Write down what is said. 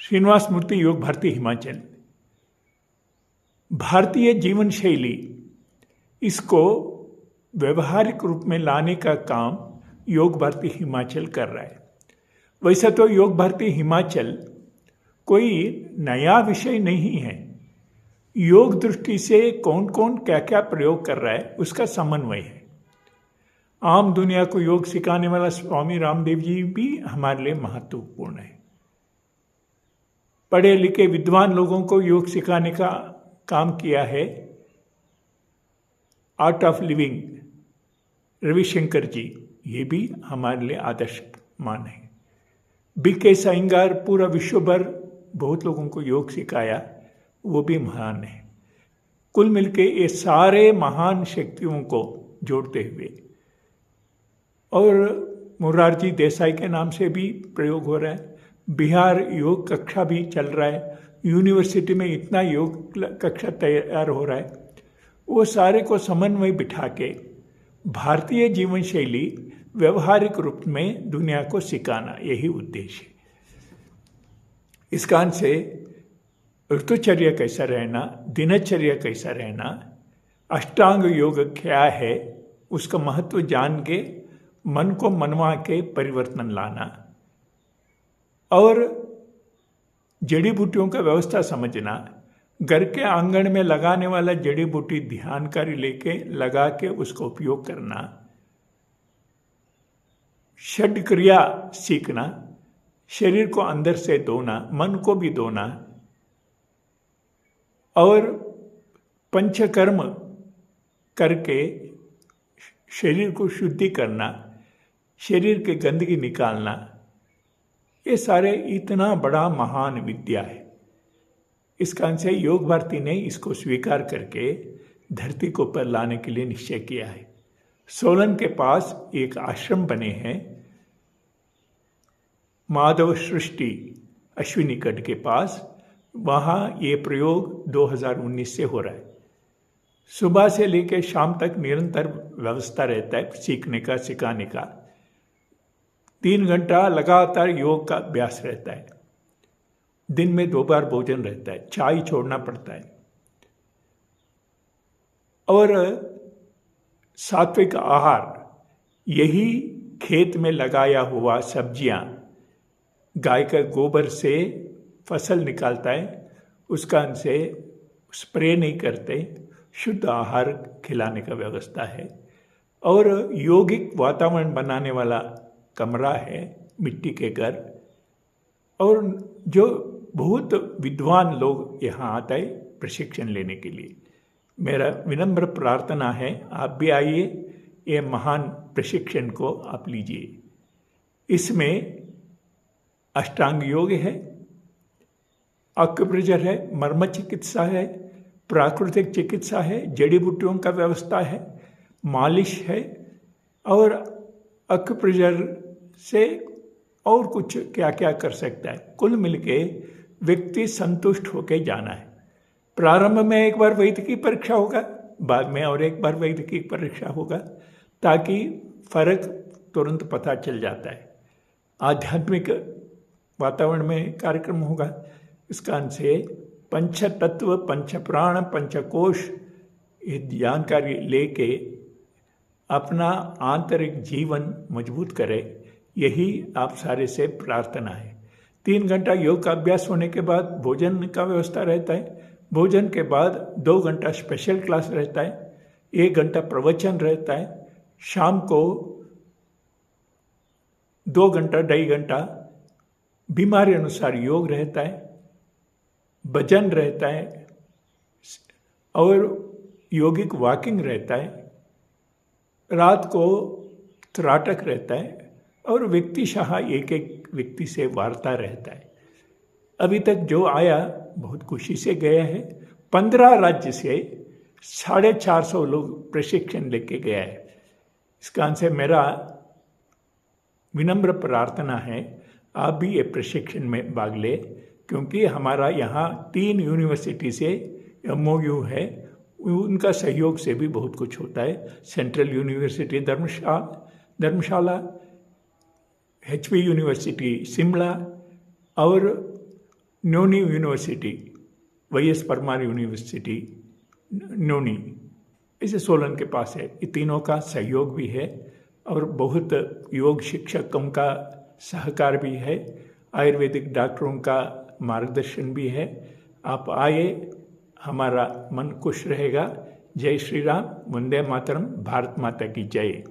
श्रीनिवास मूर्ति, योग भारती, हिमाचल। भारतीय जीवन शैली, इसको व्यवहारिक रूप में लाने का काम योग भारती हिमाचल कर रहा है। वैसे तो योग भारती हिमाचल कोई नया विषय नहीं है। योग दृष्टि से कौन कौन क्या क्या प्रयोग कर रहा है उसका समन्वय है। आम दुनिया को योग सिखाने वाला स्वामी रामदेव जी भी हमारे लिए महत्वपूर्ण है। पढ़े लिखे विद्वान लोगों को योग सिखाने का काम किया है आर्ट ऑफ लिविंग रविशंकर जी, ये भी हमारे लिए आदर्श मान है। बीके साइंगार पूरा विश्व भर बहुत लोगों को योग सिखाया, वो भी महान है। कुल मिलके ये सारे महान शक्तियों को जोड़ते हुए, और मोरारजी देसाई के नाम से भी प्रयोग हो रहा है। बिहार योग कक्षा भी चल रहा है। यूनिवर्सिटी में इतना योग कक्षा तैयार हो रहा है। वो सारे को समन्वय बिठा के भारतीय जीवन शैली व्यवहारिक रूप में दुनिया को सिखाना, यही उद्देश्य है। इस कारण से ऋतुचर्या कैसा रहना, दिनचर्या कैसा रहना, अष्टांग योग क्या है, उसका महत्व जान के मन को मनवा के परिवर्तन लाना, और जड़ी बूटियों का व्यवस्था समझना। घर के आंगन में लगाने वाला जड़ी बूटी ध्यानकारी लेके लगा के उसका उपयोग करना। षड क्रिया सीखना, शरीर को अंदर से धोना, मन को भी धोना, और पंचकर्म करके शरीर को शुद्धि करना, शरीर के गंदगी निकालना, ये सारे इतना बड़ा महान विद्या है। इस कारण से योग भारती ने इसको स्वीकार करके धरती को पर लाने के लिए निश्चय किया है। सोलन के पास एक आश्रम बने हैं, माधव सृष्टि अश्विनी गढ़ के पास। वहाँ ये प्रयोग 2019 से हो रहा है। सुबह से लेकर शाम तक निरंतर व्यवस्था रहता है सीखने का, सिखाने का। 3 घंटा लगातार योग का अभ्यास रहता है। दिन में 2 बार भोजन रहता है, चाय छोड़ना पड़ता है, और सात्विक आहार, यही खेत में लगाया हुआ सब्जियां, गाय का गोबर से फसल निकालता है, उसका से स्प्रे नहीं करते, शुद्ध आहार खिलाने का व्यवस्था है। और यौगिक वातावरण बनाने वाला कमरा है, मिट्टी के घर। और जो बहुत विद्वान लोग यहाँ आते हैं प्रशिक्षण लेने के लिए। मेरा विनम्र प्रार्थना है आप भी आइए, ये महान प्रशिक्षण को आप लीजिए। इसमें अष्टांग योग है, एक्यूप्रेशर है, मर्म चिकित्सा है, प्राकृतिक चिकित्सा है, जड़ी बूटियों का व्यवस्था है, मालिश है, और एक्यूप्रेशर से और कुछ क्या क्या कर सकता है। कुल मिलके व्यक्ति संतुष्ट होकर जाना है। प्रारंभ में एक बार वैद्यकीय परीक्षा होगा, बाद में और एक बार वैद्यकीय परीक्षा होगा, ताकि फर्क तुरंत पता चल जाता है। आध्यात्मिक वातावरण में कार्यक्रम होगा। इस कारण से पंच तत्व, पंच प्राण, पंचकोश, ये जानकारी लेके अपना आंतरिक जीवन मजबूत करे, यही आप सारे से प्रार्थना है। 3 घंटा योग का अभ्यास होने के बाद भोजन का व्यवस्था रहता है। भोजन के बाद 2 घंटा स्पेशल क्लास रहता है, 1 घंटा प्रवचन रहता है। शाम को 2 घंटा 2.5 घंटा बीमारी अनुसार योग रहता है, भजन रहता है, और यौगिक वॉकिंग रहता है। रात को त्राटक रहता है, और व्यक्तिशः एक एक व्यक्ति से वार्ता रहता है। अभी तक जो आया बहुत खुशी से गया है। 15 राज्य से 450 लोग प्रशिक्षण लेके गया है। इस कारण से मेरा विनम्र प्रार्थना है आप भी ये प्रशिक्षण में भाग ले, क्योंकि हमारा यहाँ 3 यूनिवर्सिटी से MOU है, उनका सहयोग से भी बहुत कुछ होता है। सेंट्रल यूनिवर्सिटी धर्मशाला, HP यूनिवर्सिटी शिमला, और नोनी यूनिवर्सिटी, YS परमार यूनिवर्सिटी नोनी, इसे सोलन के पास है। ये तीनों का सहयोग भी है और बहुत योग शिक्षकों का सहकार भी है, आयुर्वेदिक डॉक्टरों का मार्गदर्शन भी है। आप आए, हमारा मन खुश रहेगा। जय श्री राम, वंदे मातरम, भारत माता की जय।